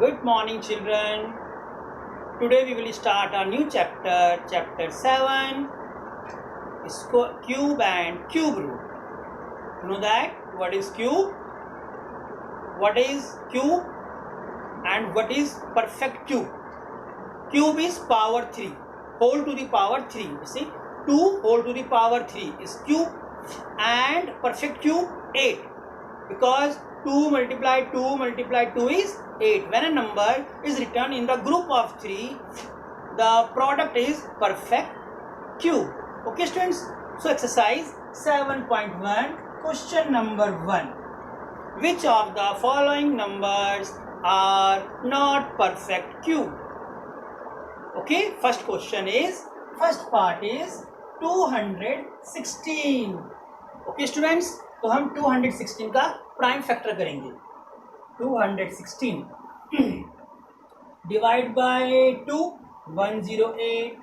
Good morning, children. Today we will start a new chapter, chapter 7, cube and cube root. You know that? What is cube? What is cube? And what is perfect cube? Cube is power 3, whole to the power 3. You see, 2 whole to the power 3 is cube, and perfect cube 8, because 2 multiplied 2 is 8. When a number is written in the group of 3, the product is perfect cube. Okay, students? So, exercise 7.1, question number 1. Which of the following numbers are not perfect cube? Okay, first part is 216. Okay, students? तो हम 216 का prime factor करेंगे. 216 divide by 2 108,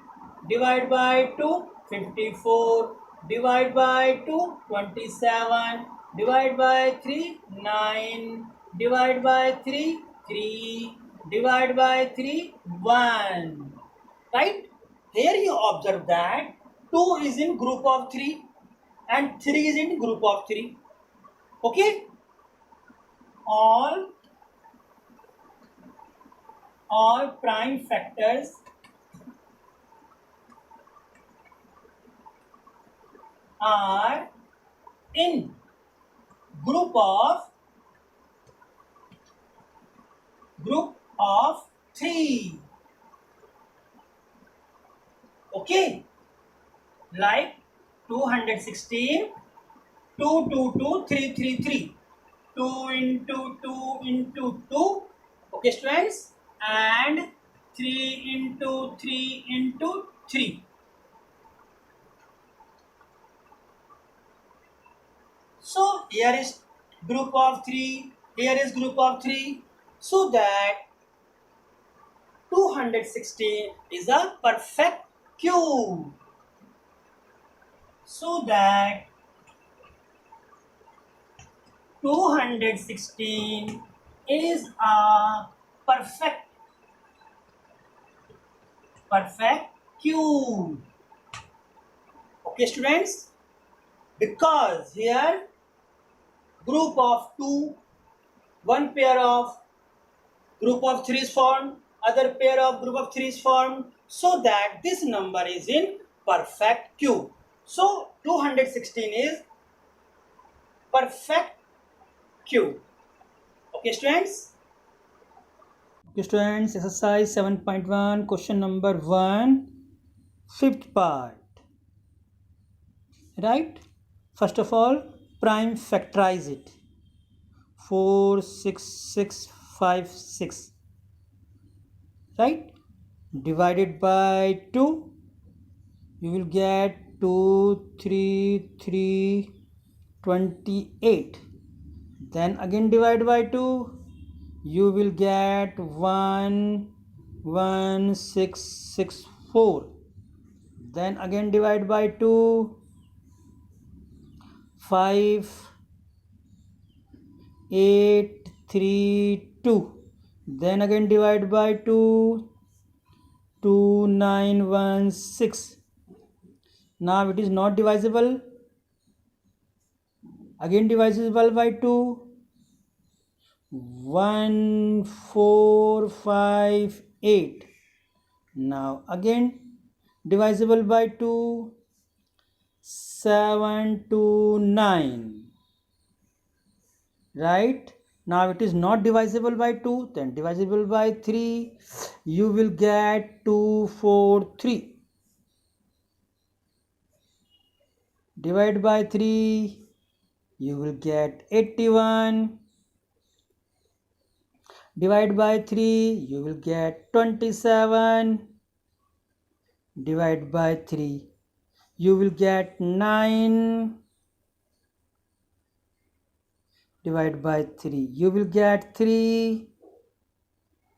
divide by 2 54, divide by 2 27, divide by 3 9, divide by 3 3, divide by 3 1. Right? Here you observe that 2 is in group of 3 and 3 is in group of 3. Okay? All prime factors are in group of 3. Okay? Like 216, 2 2 2 3 3 3, 2 into 2 into 2. Okay, students? And 3 into 3 into 3. So here is group of 3, here is group of 3, so that 216 is a perfect cube. So that 216 is a perfect cube. Okay, students? Because here group of 2, one pair of group of 3 is formed, other pair of group of 3 is formed, so that this number is in perfect cube. So 216 is perfect cube. Okay, students? Okay, students, exercise 7.1, question number 1, fifth part. Right? First of all, prime factorize it. 4 6 6 5 6. Right? Divided by 2, you will get 2 3 3 28. Then again divide by 2, you will get 1 1 6 6 4. Then again divide by 2, 5 8 3 2. Then again divide by 2, 2 9 1 6. Now it is not divisible. Again divisible by 2, 1 4 5 8. Now again divisible by 2, 7 2 9. Right? Now it is not divisible by 2, then divisible by 3, you will get 2 4 3. Divide by 3, you will get 81. Divide by 3, you will get 27. Divide by 3, you will get 9. Divide by 3, you will get 3.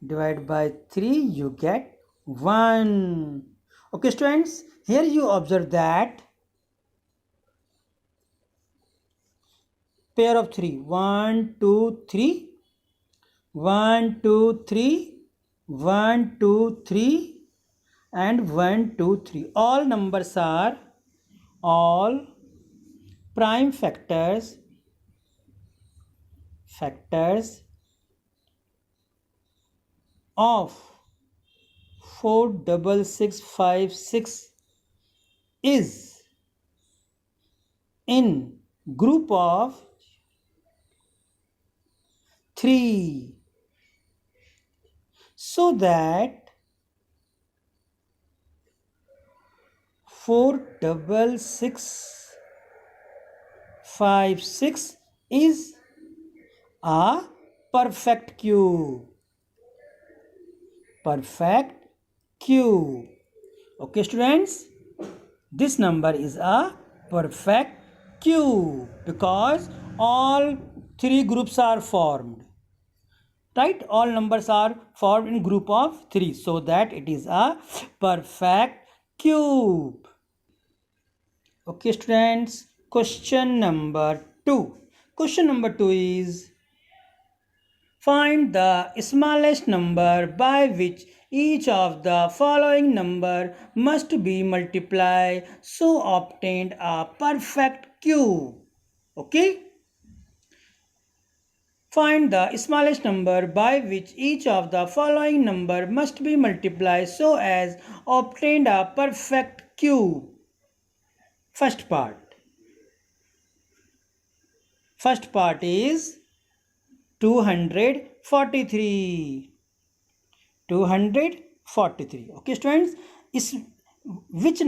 Divide by 3, you get 1. Okay, students, here you observe that pair of 3, 1 2 3, 1 2 3, 1 2 3, and 1 2 3. All numbers are all prime factors of 46656 is in group of 3, so that 46656 is a perfect cube. Okay, students, this number is a perfect cube because all three groups are formed. Right? All numbers are formed in group of 3, so that it is a perfect cube. Okay, students, question number 2. Question number 2 is, find the smallest number by which each of the following number must be multiplied so obtained a perfect cube. Okay? Find the smallest number by which each of the following number must be multiplied so as obtained a perfect cube. First part is 243. Okay, students, by which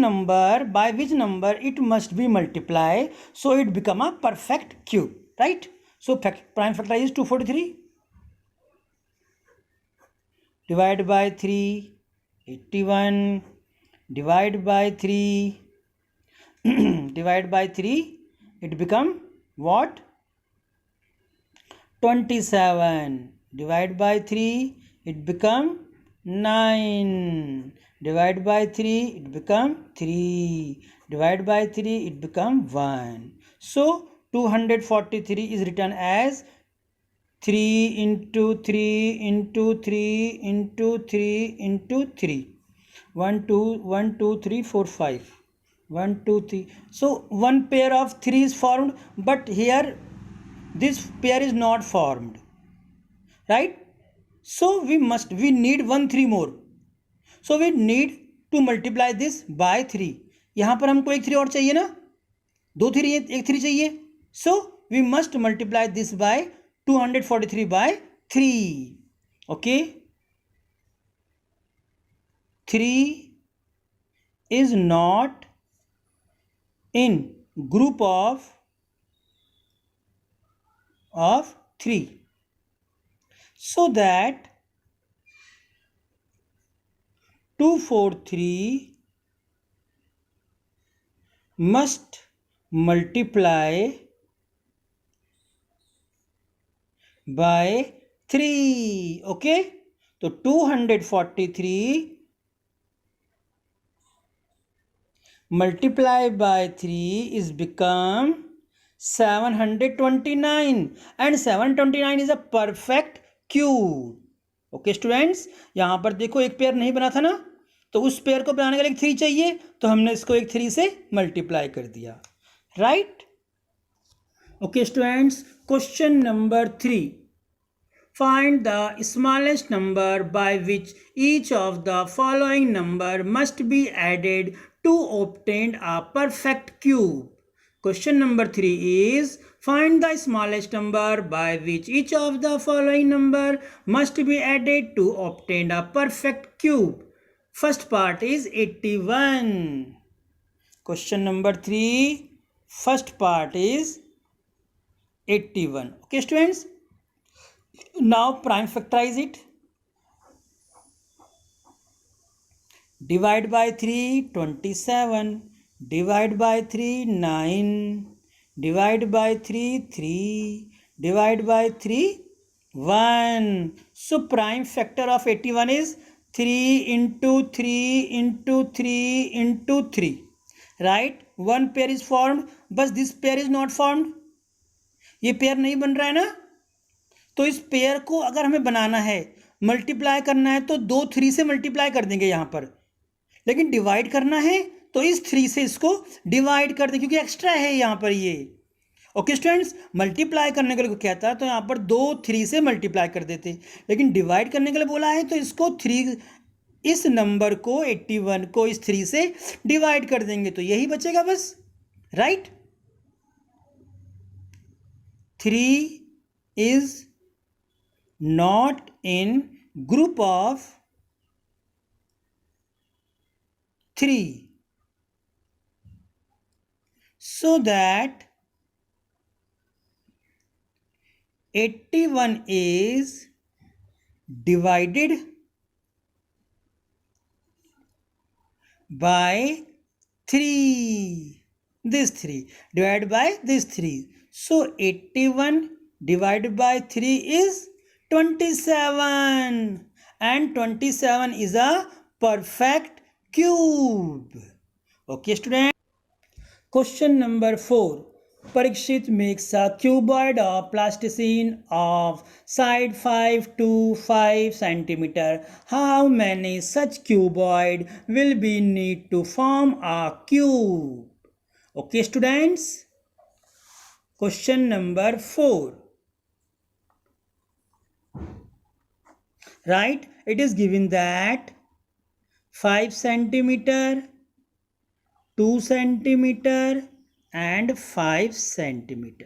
number it must be multiplied so it become a perfect cube, right? So prime factor is 243 divided by 3, 81, divide by 3 divide by 3, it become what? 27. Divide by 3, it become 9. Divide by 3, it become 3. Divide by 3, it become 1. So 243 is written as 3 into 3 into 3 into 3 into 3. 1 2 3 4 5. 1 2 3. So one pair of 3 is formed, but here this pair is not formed, right? So we need 1 3 more. So we need to multiply this by 3. यहाँ पर हमको एक 3 और चाहिए ना, 2 3 एक 3 चाहिए. So we must multiply this by 243 by 3. Okay, 3 is not in group of 3, so that 243 must multiply by 3. Okay, so 243 multiplied by 3 is become 729, and 729 is a perfect cube. Okay students, यहाँ पर देखो एक pair नहीं बना था ना, तो उस पेयर को बनाने के लिए 3 चाहिए, तो हमने इसको एक 3 से मल्टीप्लाई कर दिया, right? Okay students, question number 3. Find the smallest number by which each of the following number must be added to obtain a perfect cube. Question number 3 is, find the smallest number by which each of the following number must be added to obtain a perfect cube. First part is 81. Question number 3, first part is 81. Okay students, now prime factorize it. Divide by 3, 27. Divide by 3, 9. Divide by 3, 3. Divide by 3, 1. So prime factor of 81 is 3 into 3 into 3 into 3. Right? One pair is formed, but this pair is not formed. ये pair नहीं बन रहा है ना, तो इस pair को अगर हमें बनाना है, मल्टीप्लाई करना है, तो 2 3 से मल्टीप्लाई कर देंगे यहाँ पर, लेकिन डिवाइड करना है तो इस 3 से इसको डिवाइड कर दें क्योंकि एक्स्ट्रा है यहाँ पर ये। ओके स्टूडेंट्स, मल्टीप्लाई करने के लिए कहता है तो यहाँ पर 2 3 से मल्टीप्लाई कर देते, लेकिन डिवाइड करने के लिए बोला है तो इसको 3, इस नंबर को 81 को इस 3 से डिवाइड कर देंगे तो यही बचेगा बस, right. 3 is not in group of 3, so that 81 is divided by 3, this 3 divided by this 3, so 81 divided by 3 is 27, and 27 is a perfect cube. Okay student. Question number 4. Parikshit makes a cuboid of plasticine of side 5 to 5 cm. How many such cuboid will be need to form a cube? Okay students. Question number 4. Right, it is given that 5 cm, 2 cm and 5 cm.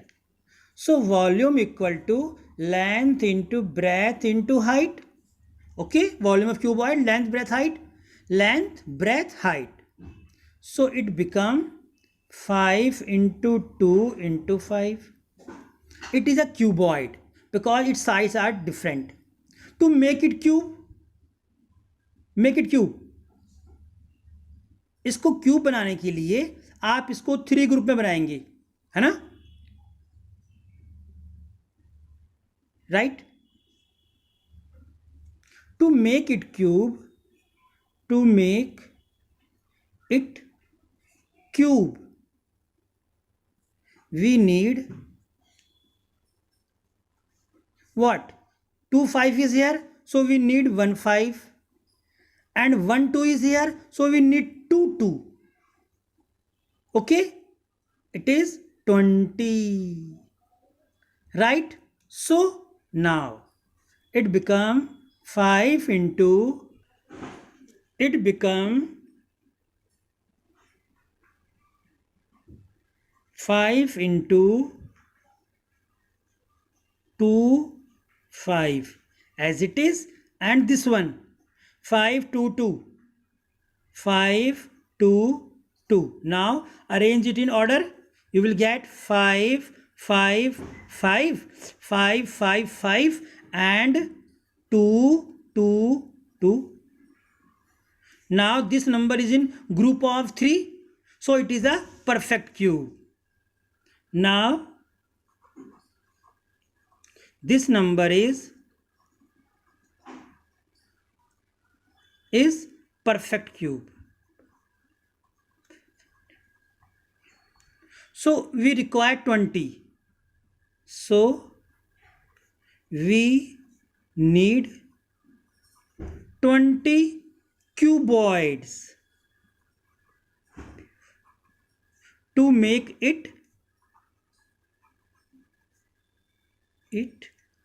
So volume equal to length into breadth into height. Okay, volume of cuboid, length, breadth, height, length, breadth, height. So it become 5 into 2 into 5. It is a cuboid because its sides are different. To make it cube, इसको cube बनाने के लिए आप इसको 3 group में बनाएंगे, है ना, right. To make it cube, we need what? 2 5 is here, so we need 1 5, and 1 2 is here, so we need 2 2. Okay, it is 20, right? So now it become 5 into 2 5 as it is, and this one 5 2 2, 5 2 2. Now arrange it in order. You will get 5 5 5 5 5 5 and 2 2 2. Now this number is in group of 3, so it is a perfect cube. Now this number is perfect cube. So we require 20. So we need 20 cuboids to make it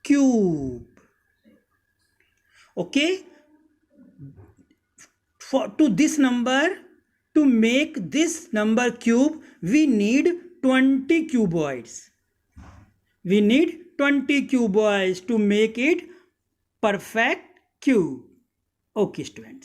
cube. Okay, to this number, to make this number cube, we need 20 cuboids. We need 20 cuboids to make it perfect cube. Okay students.